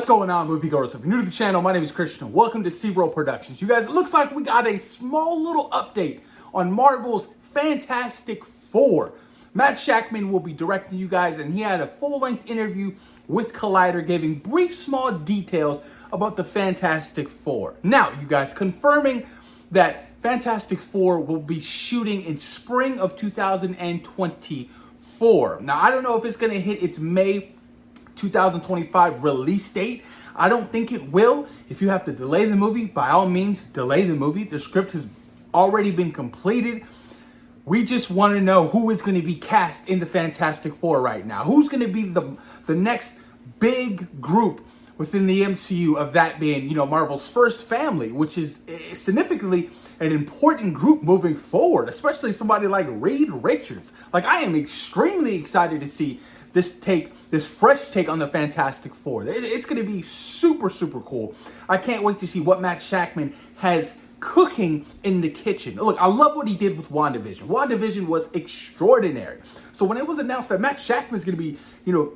What's going on, moviegoers? If you're new to the channel, my name is Christian. Welcome to SeaWorld Productions. You guys, it looks like we got a small little update on Marvel's Fantastic Four. Matt Shakman will be directing you guys, and he had a full-length interview with Collider giving brief, small details about the Fantastic Four. Now, you guys, confirming that Fantastic Four will be shooting in spring of 2024. Now, I don't know if it's going to hit its May 2025 release date. I don't think it will. If you have to delay the movie, by all means, delay the movie. The script has already been completed. We just want to know who is going to be cast in the Fantastic Four right now. Who's going to be the next big group within the MCU, of that being, Marvel's first family, which is significantly an important group moving forward, especially somebody like Reed Richards. Like, I am extremely excited to see this fresh take on the Fantastic Four. It's going to be super, super cool. I can't wait to see what Matt Shakman has cooking in the kitchen. Look, I love what he did with WandaVision. WandaVision was extraordinary. So when it was announced that Matt Shakman's going to be,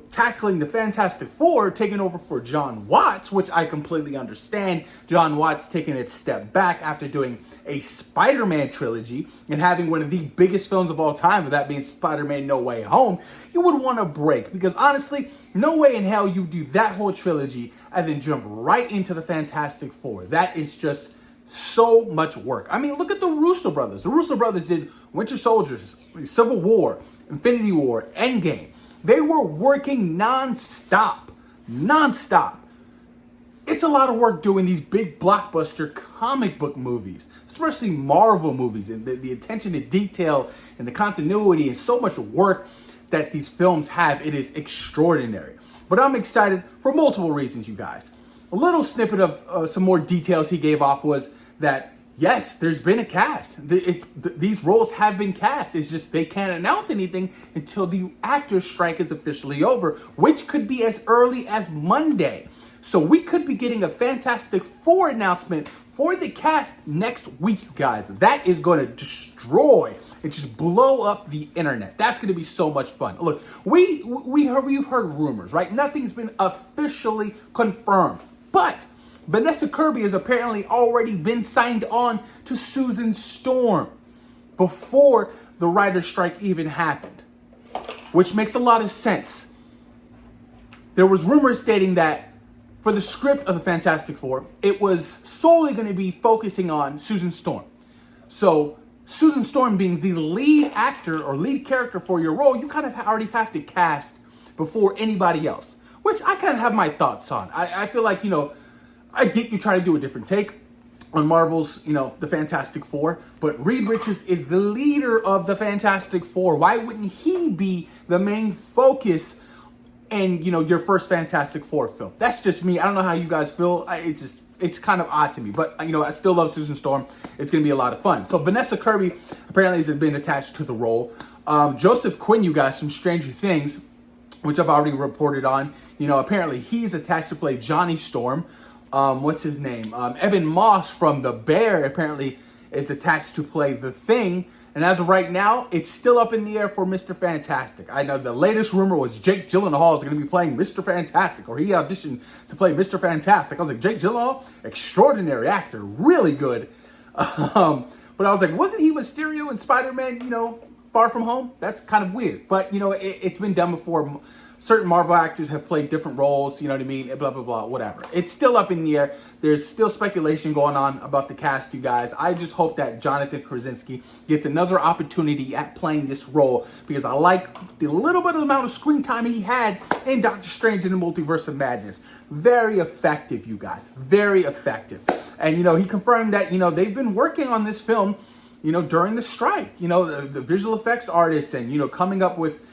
tackling the Fantastic Four, taking over for John Watts, which I completely understand. John Watts taking a step back after doing a Spider-Man trilogy and having one of the biggest films of all time, with that being Spider-Man No Way Home. You would want a break, because honestly, no way in hell you do that whole trilogy and then jump right into the Fantastic Four. That is just so much work. I mean, look at the Russo brothers. The Russo brothers did Winter Soldiers, Civil War, Infinity War, Endgame. They were working non-stop. It's a lot of work doing these big blockbuster comic book movies, especially Marvel movies, and the attention to detail and the continuity and so much work that these films have. It is extraordinary. But I'm excited for multiple reasons, you guys. A little snippet of some more details he gave off was that, yes, there's been a cast. These roles have been cast. It's just they can't announce anything until the actors' strike is officially over, which could be as early as Monday. So we could be getting a Fantastic Four announcement for the cast next week, you guys. That is going to destroy and just blow up the internet. That's going to be so much fun. Look, we've heard rumors, right? Nothing's been officially confirmed, but Vanessa Kirby has apparently already been signed on to Susan Storm before the writer's strike even happened, which makes a lot of sense. There was rumors stating that for the script of the Fantastic Four, it was solely going to be focusing on Susan Storm. So Susan Storm being the lead actor or lead character for your role, you kind of already have to cast before anybody else, which I kind of have my thoughts on. I feel like, I get you try to do a different take on Marvel's, the Fantastic Four, but Reed Richards is the leader of the Fantastic Four. Why wouldn't he be the main focus in, your first Fantastic Four film? That's just me. I don't know how you guys feel. It's kind of odd to me, but I still love Susan Storm. It's going to be a lot of fun. So Vanessa Kirby apparently has been attached to the role. Joseph Quinn, you guys, from Stranger Things, which I've already reported on, apparently he's attached to play Johnny Storm. What's his name? Evan Moss from The Bear apparently is attached to play the Thing. And as of right now, it's still up in the air for Mr. Fantastic. I know the latest rumor was Jake Gyllenhaal is going to be playing Mr. Fantastic, or he auditioned to play Mr. Fantastic. I was like, Jake Gyllenhaal, extraordinary actor, really good. But I was like, wasn't he Mysterio in Spider-Man, Far From Home? That's kind of weird. But, it's been done before. Certain Marvel actors have played different roles, you know what I mean? Blah, blah, blah, whatever. It's still up in the air. There's still speculation going on about the cast, you guys. I just hope that Jonathan Krasinski gets another opportunity at playing this role, because I like the little bit of amount of screen time he had in Doctor Strange in the Multiverse of Madness. Very effective, you guys. Very effective. And, he confirmed that, they've been working on this film, during the strike. The visual effects artists and, coming up with,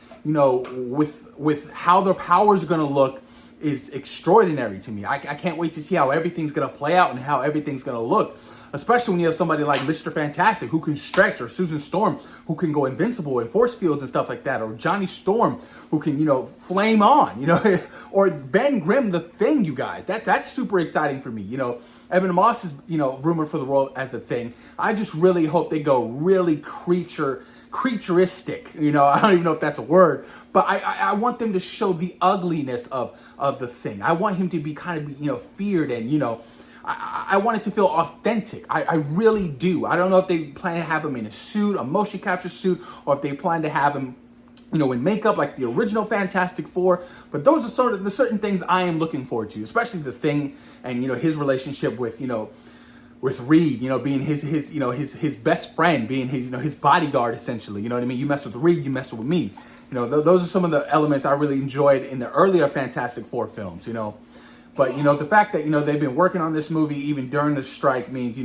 with how their powers are going to look is extraordinary to me. I can't wait to see how everything's going to play out and how everything's going to look, especially when you have somebody like Mr. Fantastic who can stretch, or Susan Storm who can go invincible in force fields and stuff like that, or Johnny Storm who can, flame on, or Ben Grimm, the Thing, you guys. That's super exciting for me. Evan Moss is, rumored for the role as a Thing. I just really hope they go really creature creaturistic. I don't even know if that's a word, but I want them to show the ugliness of the thing. I want him to be kind of, feared, and, I want it to feel authentic. I really do. I don't know if they plan to have him in a suit, a motion capture suit, or if they plan to have him, in makeup like the original Fantastic Four. But those are sort of the certain things I am looking forward to, especially the Thing and, his relationship with Reed, being his best friend, being his bodyguard, essentially. You know what I mean? You mess with Reed, you mess with me. Those are some of the elements I really enjoyed in the earlier Fantastic Four films, But, the fact that, they've been working on this movie even during the strike means,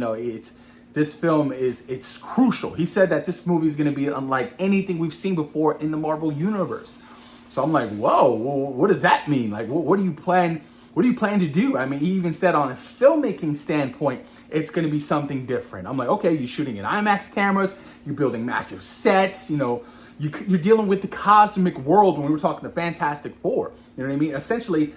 this film it's crucial. He said that this movie is going to be unlike anything we've seen before in the Marvel Universe. So I'm like, whoa, what does that mean? Like, what do you plan to do? I mean, he even said on a filmmaking standpoint, it's going to be something different. I'm like, okay, you're shooting in IMAX cameras, you're building massive sets, you're dealing with the cosmic world when we were talking the Fantastic Four. You know what I mean? Essentially,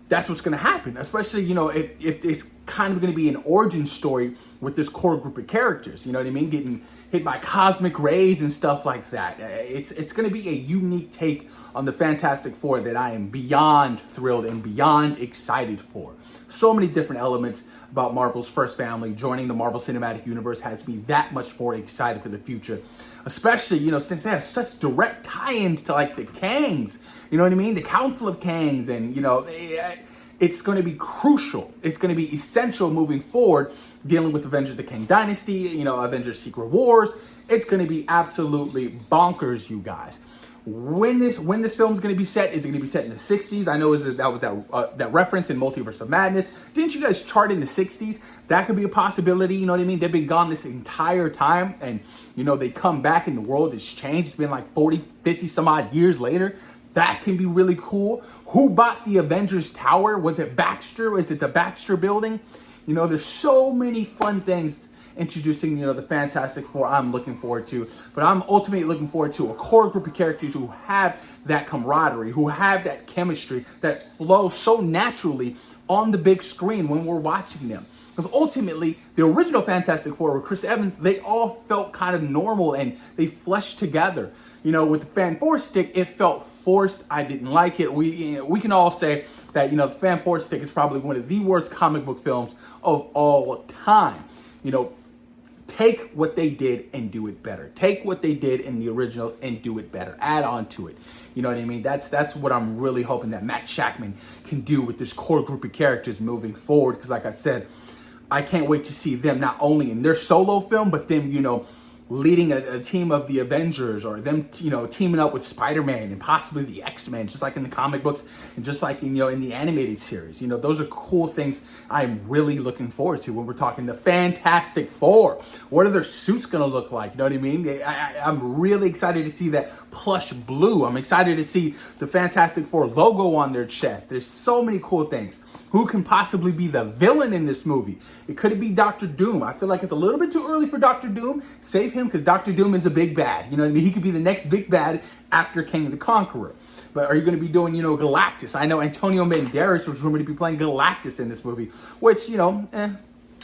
that's what's going to happen, especially, if it's kind of going to be an origin story with this core group of characters, you know what I mean? Getting hit by cosmic rays and stuff like that. It's going to be a unique take on the Fantastic Four that I am beyond thrilled and beyond excited for. So many different elements about Marvel's first family joining the Marvel Cinematic Universe has me that much more excited for the future. Especially, since they have such direct tie-ins to, like, the Kangs, you know what I mean? The Council of Kangs, and, it's going to be crucial. It's going to be essential moving forward, dealing with Avengers the Kang Dynasty, Avengers Secret Wars. It's going to be absolutely bonkers, you guys. When this film's going to be set, is it going to be set in the 60s? I know that was that reference in Multiverse of Madness. Didn't you guys chart in the 60s? That could be a possibility, you know what I mean? They've been gone this entire time, and, they come back and the world has changed. It's been like 40, 50 some odd years later. That can be really cool. Who bought the Avengers Tower? Was it Baxter? Is it the Baxter building? There's so many fun things introducing, the Fantastic Four I'm looking forward to. But I'm ultimately looking forward to a core group of characters who have that camaraderie, who have that chemistry that flows so naturally on the big screen when we're watching them. Because ultimately, the original Fantastic Four with Chris Evans, they all felt kind of normal and they fleshed together. With the Fan Four Stick, it felt forced. I didn't like it. We can all say that, the Fan Four Stick is probably one of the worst comic book films of all time. Take what they did and do it better. Take what they did in the originals and do it better. Add on to it. You know what I mean? That's what I'm really hoping that Matt Shakman can do with this core group of characters moving forward. Because like I said, I can't wait to see them not only in their solo film, but them, leading a team of the Avengers, or them, teaming up with Spider-Man and possibly the X-Men, just like in the comic books and just like, in the animated series. Those are cool things I'm really looking forward to when we're talking the Fantastic Four. What are their suits going to look like? You know what I mean? I'm really excited to see that plush blue. I'm excited to see the Fantastic Four logo on their chest. There's so many cool things. Who can possibly be the villain in this movie? It could be Doctor Doom. I feel like it's a little bit too early for Doctor Doom. Save him, because Doctor Doom is a big bad. You know what I mean? He could be the next big bad after King the Conqueror. But are you going to be doing, Galactus? I know Antonio Banderas was rumored to be playing Galactus in this movie, which,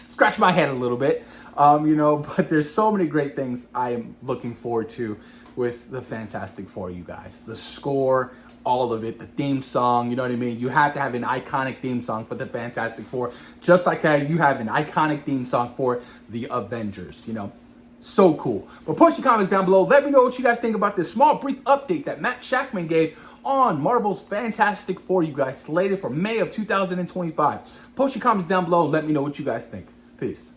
scratch my head a little bit. But there's so many great things I am looking forward to with the Fantastic Four, you guys. The score, all of it, the theme song, you know what I mean? You have to have an iconic theme song for the Fantastic Four, just like how you have an iconic theme song for the Avengers, So cool. But post your comments down below. Let me know what you guys think about this small, brief update that Matt Shakman gave on Marvel's Fantastic Four, you guys, slated for May of 2025. Post your comments down below. Let me know what you guys think. Peace.